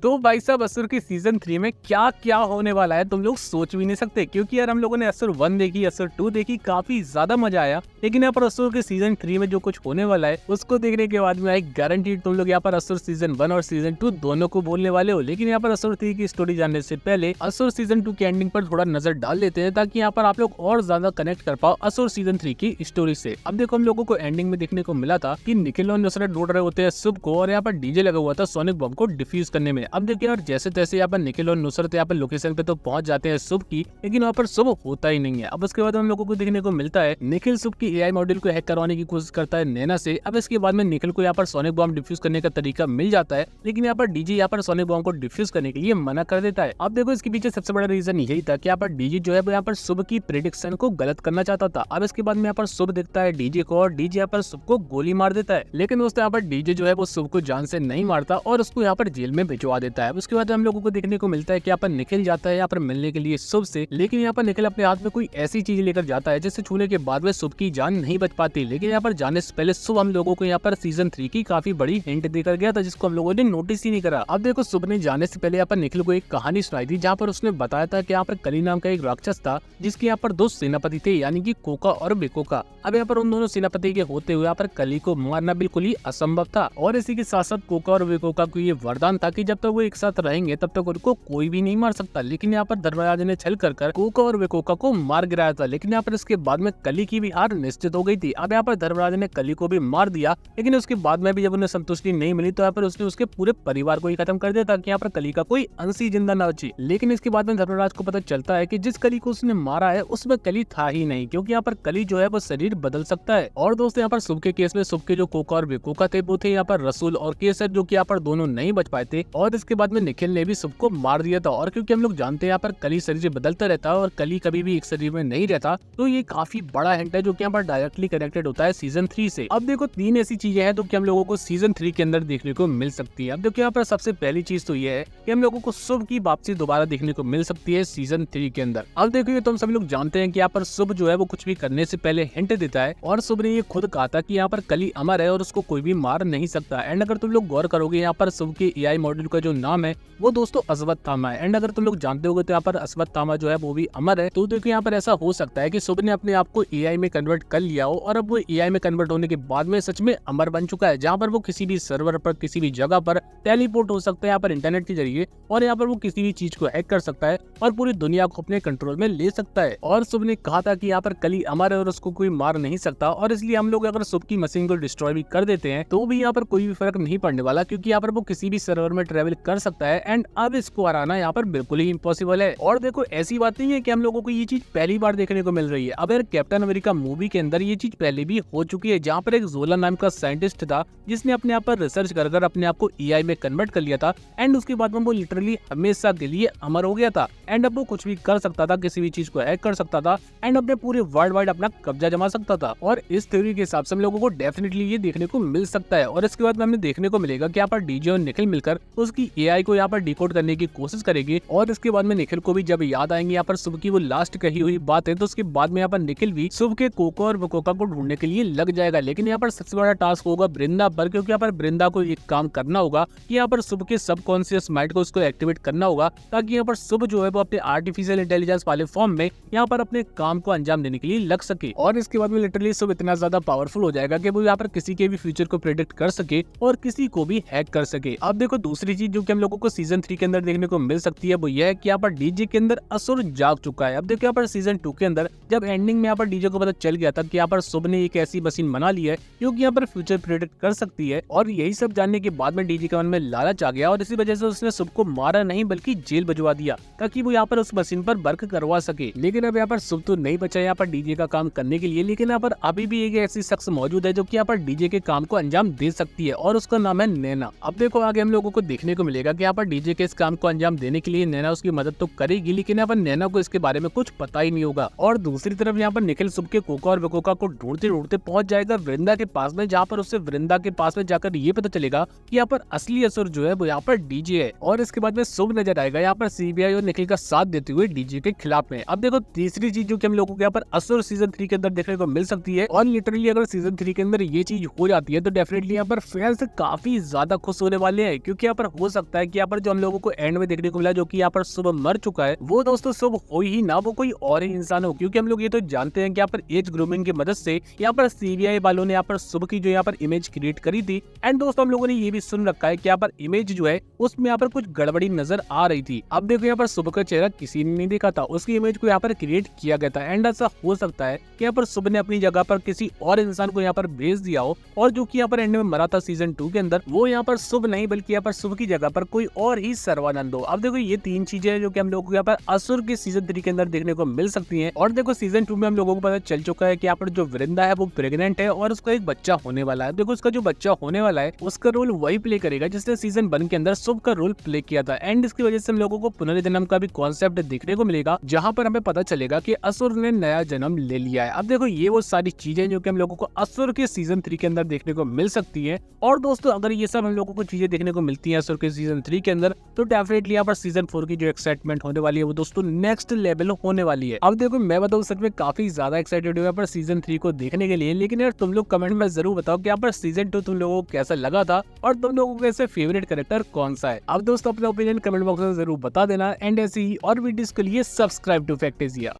तो भाई साहब असुर की सीजन 3 में क्या क्या होने वाला है तुम लोग सोच भी नहीं सकते, क्योंकि यार हम लोगों ने असुर 1 देखी, असुर 2 देखी, काफी ज्यादा मजा आया। लेकिन यहाँ पर असुर के सीजन 3 में जो कुछ होने वाला है उसको देखने के बाद में आई गारंटीड तुम लोग यहाँ पर असुर सीजन 1 और सीजन 2 दोनों को बोलने वाले हो। लेकिन यहाँ पर असुर 3 की स्टोरी जानने से पहले असुर सीजन 2 की एंडिंग पर थोड़ा नजर डाल लेते हैं, ताकि यहाँ पर आप लोग और ज्यादा कनेक्ट कर पाओ असुर सीजन 3 की स्टोरी से। अब देखो हम लोगों को एंडिंग में देखने को मिला था कि निखिल और नुसरत ढूंढ रहे होते हैं शुभ को, और यहाँ पर डीजे लगा हुआ था सोनिक बम को डिफ्यूज करने में। अब देखिए यार जैसे तैसे यहाँ पर निखिल और नुसरत यहाँ पर लोकेशन पे तो पहुंच जाते हैं शुभ की, लेकिन वहाँ पर शुभ होता ही नहीं है। अब उसके बाद हम लोगों को देखने को मिलता है निखिल शुभ की एआई मॉड्यूल को हैक करवाने की कोशिश करता है नैना से। अब इसके बाद में निखिल को यहाँ पर सोनिक बम डिफ्यूज करने का तरीका मिल जाता है, लेकिन यहाँ पर डीजे यहाँ पर सोनिक बम को डिफ्यूज करने के लिए मना कर देता है। अब देखो इसके पीछे सबसे बड़ा रीजन यही था कि यहाँ पर डीजे जो है वो यहाँ पर शुभ की प्रेडिक्शन को गलत करना चाहता था। अब इसके बाद में यहाँ पर शुभ देखता है डीजे को, और डीजे यहाँ पर शुभ को गोली मार देता है। लेकिन दोस्तों यहाँ पर डीजे जो है वो शुभ को जान से नहीं मारता और उसको यहाँ पर जेल में भिजवा देता है। उसके बाद हम लोगों को देखने को मिलता है कि यहाँ पर निखिल जाता है यहाँ पर मिलने के लिए शुभ से, लेकिन यहाँ पर निखिल अपने हाथ में कोई ऐसी चीज लेकर जाता है जिससे छूने के बाद में शुभ की जान नहीं बच पाती। लेकिन यहाँ पर जाने से पहले शुभ हम लोगों को यहाँ पर सीजन 3 की काफी बड़ी हिंट देकर गया था, जिसको हम लोगों ने नोटिस ही नहीं करा। अब देखो शुभ ने जाने से पहले यहाँ पर निखिल को एक कहानी सुनाई थी, जहाँ पर उसने बताया था कि यहाँ पर कली नाम का एक राक्षस था जिसके यहाँ पर 2 सेनापति थे, यानी कि कोका और बेकोका। अब यहाँ पर उन दोनों सेनापति के होते हुए यहाँ पर कली को मारना बिल्कुल ही असंभव था, और इसी के साथ साथ कोका और बेकोका को ये वरदान था कि जब तक वो एक साथ रहेंगे तब तक उनको कोई भी नहीं मार सकता। लेकिन यहाँ पर धर्मराज ने छल कर कोका और बेकोका को मार गिराया था, लेकिन यहाँ पर इसके बाद में कली की भी हार निश्चित हो गई थी। अब यहाँ पर धर्मराज ने कली को भी मार दिया, लेकिन उसके बाद में भी जब उन्हें संतुष्टि नहीं मिली तो यहाँ पर उसने उसके पूरे परिवार को ही खत्म कर दिया ताकि यहाँ पर कली का कोई अंश ही जिंदा न बचे। लेकिन इसके बाद में धर्मराज को पता चलता है कि जिस कली को उसने मारा है उसमें कली था ही नहीं, क्योंकि यहाँ पर कली जो है वो शरीर बदल सकता है। और दोस्तों यहाँ पर शुभ के केस में शुभ के जो कोका और बेकोका थे वो थे यहाँ पर रसूल और केसर, जो कि यहाँ पर दोनों नहीं बच पाए थे। और इसके बाद में निखिल ने भी शुभ को मार दिया था। और क्योंकि हम लोग जानते हैं यहाँ पर कली शरीर बदलता रहता है और कली कभी भी एक शरीर में नहीं रहता, तो ये काफी बड़ा हिंट है जो कि यहाँ पर डायरेक्टली कनेक्टेड होता है सीजन 3 से। अब देखो 3 ऐसी चीजें हैं जो कि हम लोगों को सीजन 3 के अंदर देखने को मिल सकती है। अब देखो यहाँ पर सबसे पहली चीज तो ये है कि हम लोगों को शुभ की वापसी दोबारा देखने को मिल सकती है सीजन 3 के अंदर। अब देखो ये तो हम सभी लोग जानते हैं कि यहाँ पर शुभ जो है वो कुछ भी करने से पहले हिंट देता है, और शुभ ने ये खुद कहा था कि यहाँ पर कली अमर है और उसको कोई भी मार नहीं सकता। एंड अगर तुम लोग गौर करोगे यहाँ पर शुभ के एआई मॉड्यूल का जो नाम है वो दोस्तों अश्वत्थामा है। एंड अगर तुम लोग जानते होगे तो यहाँ पर अश्वत्थामा जो है वो भी अमर है। तो देखो यहाँ पर ऐसा हो सकता है कि शुभ ने अपने आप को एआई में कन्वर्ट कर लिया हो, और अब वो एआई में कन्वर्ट होने के बाद में सच में अमर बन चुका है, जहाँ पर वो किसी भी सर्वर पर किसी भी जगह पर टेलीपोर्ट हो सकता है यहाँ पर इंटरनेट के जरिए, और यहाँ पर वो किसी भी चीज को हैक कर सकता है और पूरी दुनिया को अपने कंट्रोल में ले सकता है। और शुभ ने कहा था कि यहाँ पर कली अमर है और उसको कोई मार नहीं सकता, और इसलिए हम लोग अगर शुभ की मशीन को डिस्ट्रॉय भी कर देते हैं तो भी यहाँ पर कोई भी फर्क नहीं पड़ने वाला, क्योंकि यहाँ पर वो किसी भी सर्वर में ट्रेवल कर सकता है। एंड अब इसको हराना यहाँ पर बिल्कुल ही इम्पॉसिबल है। और देखो ऐसी बात नहीं है कि हम लोगों को ये चीज पहली बार देखने को मिल रही है। अब यार कैप्टन अमेरिका मूवी के अंदर ये चीज पहले भी हो चुकी है, जहाँ पर एक जोला नाम का साइंटिस्ट था जिसने अपने आप पर रिसर्च कर अपने आप को एआई में कन्वर्ट कर लिया था। एंड उसके बाद में वो लिटरली हमेशा के लिए अमर हो गया था। एंड अब वो कुछ भी कर सकता था, किसी भी चीज को हैक कर सकता था, एंड अपने पूरे वर्ल्ड वाइड अपना कब्जा जमा सकता था। और इस थ्योरी के हिसाब से हम लोगों को डेफिनेटली ये देखने को मिल सकता है। और इसके बाद में हमें देखने को मिलेगा कि यहाँ पर डीजे और निखिल मिलकर उसकी एआई को यहाँ पर डिकोड करने की कोशिश करेगी। और इसके बाद में निखिल को भी जब याद आएंगे यहाँ पर शुभ की वो लास्ट कही हुई बात है, तो उसके बाद में यहाँ पर निखिल भी शुभ के कोका और बेकोका को ढूंढने के लिए लग जाएगा। लेकिन यहाँ पर सबसे बड़ा टास्क होगा वृंदा पर, क्योंकि यहाँ पर वृंदा को एक काम करना होगा कि यहाँ पर शुभ के सबकॉन्शियस माइंड को उसको एक्टिवेट करना होगा, ताकि यहाँ पर शुभ जो है वो अपने आर्टिफिशियल इंटेलिजेंस वाले फॉर्म में यहाँ पर अपने काम को अंजाम देने के लिए लग सके। और इसके बाद में लिटरली शुभ इतना ज्यादा पावरफुल हो जाएगा कि वो यहाँ पर किसी के भी फ्यूचर को प्रेडिक्ट कर सके और किसी को भी हैक कर सके। अब देखो दूसरी चीज जो कि हम लोगों को सीजन 3 के अंदर देखने को मिल सकती है वो यह है कि यहाँ पर डीजे के अंदर असुर जाग चुका है। अब देखो यहाँ पर सीजन 2 के अंदर जब एंडिंग में यहाँ पर डीजे को पता चल गया था कि यहाँ पर शुभ ने एक ऐसी मशीन बना ली है जो कि यहाँ पर फ्यूचर प्रेडिक्ट कर सकती है, और यही सब जानने के बाद में डीजे के मन में लालच आ गया और इसी वजह से उसने शुभ को मारा नहीं बल्कि जेल भिजवा दिया, ताकि वो यहाँ पर उस मशीन पर वर्क करवा सके। लेकिन अब यहाँ पर शुभ तो नहीं बचा यहाँ पर डीजे का काम करने के लिए, लेकिन यहाँ पर अभी भी एक ऐसी शख्स मौजूद है जो कि यहाँ पर डीजे के काम को अंजाम दे सकती है, और उसका नाम है नैना। अब देखो आगे हम लोगों को देखने को मिलेगा कि यहाँ पर डीजे के इस काम को अंजाम देने के लिए नैना उसकी मदद तो करेगी, लेकिन यहाँ पर नैना को इसके बारे में कुछ पता ही नहीं होगा। और दूसरी तरफ यहाँ पर निखिल शुभ के कोका और बेकोका को ढूंढते ढूंढते पहुंच जाएगा वृंदा के पास में, जहाँ पर उससे वृंदा के पास में जाकर ये पता चलेगा कि यहाँ पर असली असुर जो है वो यहाँ पर डीजे है। और इसके बाद में शुभ नजर आएगा यहाँ पर सीबीआई और निखिल का साथ देते हुए डीजे के खिलाफ में। अब देखो तीसरी चीज जो कि हम लोगों को यहाँ पर असुर सीजन 3 के अंदर देखने को मिल सकती है, और लिटरली अगर सीजन 3 के अंदर ये चीज हो जाती है तो डेफिनेटली यहाँ पर फैंस काफी ज्यादा खुश होने वाले हैं, क्योंकि यहाँ पर हो हो सकता है कि यहाँ पर जो हम लोगों को एंड में देखने को मिला जो कि यहाँ पर शुभ मर चुका है, वो दोस्तों शुभ हो ही ना, वो कोई और ही इंसान हो, क्योंकि हम लोग ये तो जानते हैं कि यहाँ पर एज ग्रूमिंग की मदद से यहाँ पर सीबीआई वालों ने यहाँ पर शुभ की जो यहाँ पर इमेज क्रिएट करी थी। एंड दोस्तों हम लोगों ने ये भी सुन रखा है कि यहाँ पर इमेज जो है उसमें यहाँ पर कुछ गड़बड़ी नजर आ रही थी। अब देखो यहाँ पर शुभ का चेहरा किसी ने नहीं देखा था, उसकी इमेज को यहाँ पर क्रिएट किया गया था। एंड ऐसा हो सकता है कि यहाँ पर शुभ ने अपनी जगह पर किसी और इंसान को यहाँ पर भेज दिया हो, और जो कि यहाँ पर एंड में मरा था सीजन 2 के अंदर, वो यहाँ पर शुभ नहीं बल्कि यहाँ पर शुभ की जगह पर कोई और ही सर्वानंद हो। अब देखो ये 3 चीजें हैं जो कि हम लोगों को यहाँ पर असुर के सीजन 3 के अंदर देखने को मिल सकती हैं। और देखो सीजन 2 में हम लोगों को पता चल चुका है कि यहाँ पर जो वृंदा है वो प्रेग्नेंट है और उसका एक बच्चा होने वाला है। देखो उसका जो बच्चा होने वाला है उसका रोल वही प्ले करेगा जिसने सीजन 1 के अंदर शुभ का रोल प्ले किया था। एंड इसकी वजह से हम लोगों को पुनर्जन्म का भी कॉन्सेप्ट देखने को मिलेगा, जहाँ पर हमें पता चलेगा कि असुर ने नया जन्म ले लिया है। अब देखो ये वो सारी चीजें जो कि हम लोगों को असुर के सीजन 3 के अंदर देखने को मिल सकती है। और दोस्तों अगर ये सब हम लोगों को चीजें देखने को मिलती हैं असुर के सीजन 3 के अंदर, तो डेफिनेटली यहाँ पर सीजन 4 की जो एक्साइटमेंट होने वाली है वो दोस्तों नेक्स्ट लेवल होने वाली है। अब देखो मैं बताऊँ सच में काफी ज्यादा एक्साइटेड हूँ यहाँ पर सीजन 3 को देखने के लिए। लेकिन यार तुम लोग कमेंट में जरूर बताओ कि यहाँ पर सीजन 2 तुम लोगों को कैसा लगा था और तुम लोगों को ऐसे फेवरेट कैरेक्टर कौन सा है। अब दोस्तों अपना ओपिनियन कमेंट बॉक्स में जरूर बता देना। एंड ऐसी ही और वीडियोस के लिए सब्सक्राइब टू फैक्टेसिया।